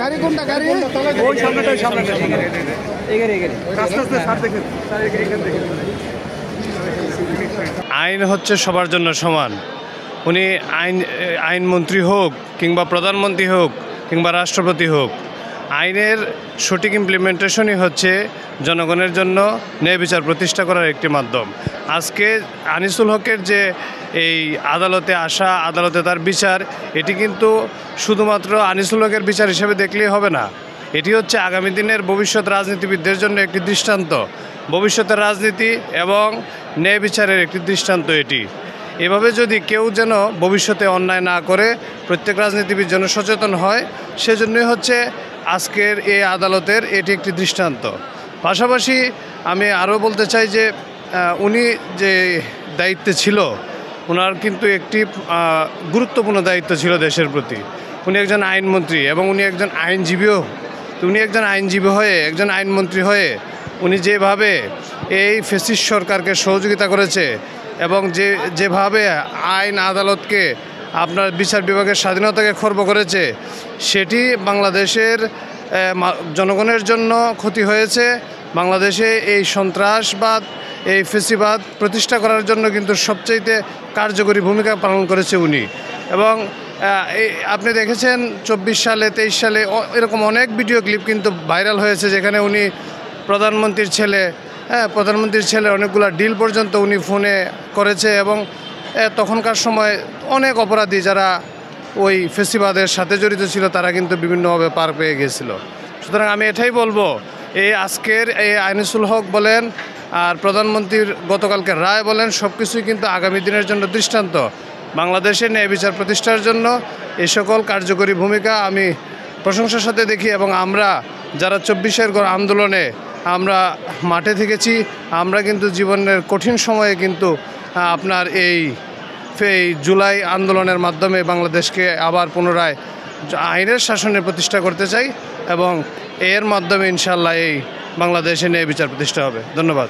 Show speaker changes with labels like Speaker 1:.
Speaker 1: গাড়ি কোনটা গাড়ি
Speaker 2: ওই সামনেটাই আস্তে আস্তে স্যার দেখেন
Speaker 3: আইন হচ্ছে সবার জন্য সমান। উনি আইনমন্ত্রী হোক কিংবা প্রধানমন্ত্রী হোক কিংবা রাষ্ট্রপতি হোক, আইনের সঠিক ইমপ্লিমেন্টেশনই হচ্ছে জনগণের জন্য ন্যায় বিচার প্রতিষ্ঠা করার একটি মাধ্যম। আজকে আনিসুল হকের যে এই আদালতে আসা, আদালতে তার বিচার, এটি কিন্তু শুধুমাত্র আনিসুল হকের বিচার হিসেবে দেখলেই হবে না। এটি হচ্ছে আগামী দিনের ভবিষ্যৎ রাজনীতিবিদদের জন্য একটি দৃষ্টান্ত, ভবিষ্যতের রাজনীতি এবং ন্যায় বিচারের একটি দৃষ্টান্ত এটি। এভাবে যদি কেউ যেন ভবিষ্যতে অন্যায় না করে, প্রত্যেক রাজনীতিবিদ যেন সচেতন হয়, সেজন্যই হচ্ছে আজকের এই আদালতের এটি একটি দৃষ্টান্ত। পাশাপাশি আমি আরও বলতে চাই যে উনি যে দায়িত্বে ছিল, ওনার কিন্তু একটি গুরুত্বপূর্ণ দায়িত্ব ছিল দেশের প্রতি। উনি একজন আইনমন্ত্রী এবং উনি একজন আইনজীবীও। উনি একজন আইনজীবী হয়ে, একজন আইনমন্ত্রী হয়ে উনি যেভাবে এই ফ্যাসিস্ট সরকারকে সহযোগিতা করেছে এবং যেভাবে আইন আদালতকে, আপনার বিচার বিভাগের স্বাধীনতাকে খর্ব করেছে, সেটি বাংলাদেশের জনগণের জন্য ক্ষতি হয়েছে। বাংলাদেশে এই সন্ত্রাসবাদ, এই ফ্যাসিবাদ প্রতিষ্ঠা করার জন্য কিন্তু সবচাইতে কার্যকরী ভূমিকা পালন করেছে উনি। এবং আপনি দেখেছেন 24 সালে 23 সালে এরকম অনেক ভিডিও ক্লিপ কিন্তু ভাইরাল হয়েছে, যেখানে উনি প্রধানমন্ত্রীর ছেলে অনেকগুলো ডিল পর্যন্ত উনি ফোনে করেছে। এবং তখনকার সময় অনেক অপরাধী যারা ওই ফ্যাসিবাদের সাথে জড়িত ছিল, তারা কিন্তু বিভিন্নভাবে পার পেয়ে গিয়েছিল। সুতরাং আমি এটাই বলবো, এই আজকের এই আনিসুল হক বলেন আর প্রধানমন্ত্রীর গতকালকের রায় বলেন, সব কিছুই কিন্তু আগামী দিনের জন্য দৃষ্টান্ত। বাংলাদেশের ন্যায় বিচার প্রতিষ্ঠার জন্য এই সকল কার্যকরী ভূমিকা আমি প্রশংসার সাথে দেখি। এবং আমরা যারা 24-এর আন্দোলনে আমরা মাঠে থেকেছি, আমরা কিন্তু জীবনের কঠিন সময়ে কিন্তু আপনার এই জুলাই আন্দোলনের মাধ্যমে বাংলাদেশকে আবার পুনরায় আইনের শাসনের প্রতিষ্ঠা করতে চাই এবং এর মাধ্যমে ইনশাল্লাহ এই বাংলাদেশে ন্যায় বিচার প্রতিষ্ঠা হবে। ধন্যবাদ।